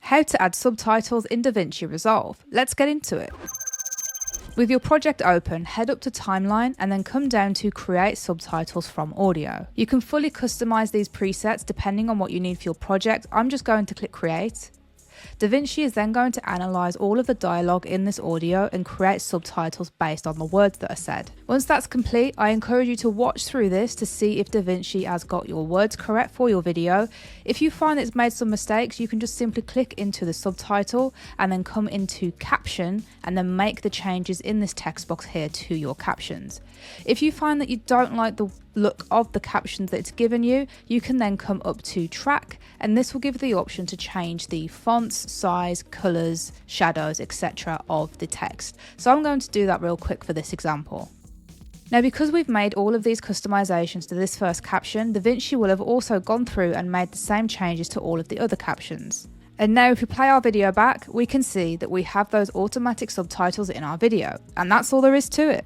How to add subtitles in Davinci Resolve. Let's get into it. With your project open, head up to Timeline and then come down to Create Subtitles from Audio. You can fully customize these presets depending on what you need for your project. I'm just going to click Create. Davinci is then going to analyse all of the dialogue in this audio and create subtitles based on the words that are said. Once that's complete, I encourage you to watch through this to see if Davinci has got your words correct for your video. If you find it's made some mistakes, you can just simply click into the subtitle and then come into caption and then make the changes in this text box here to your captions. If you find that you don't like the look of the captions that it's given you, you can then come up to track, and this will give the option to change the fonts, size, colours, shadows, etc. of the text. So I'm going to do that real quick for this example. Now, because we've made all of these customizations to this first caption, Davinci will have also gone through and made the same changes to all of the other captions. And now if we play our video back, we can see that we have those automatic subtitles in our video, and that's all there is to it.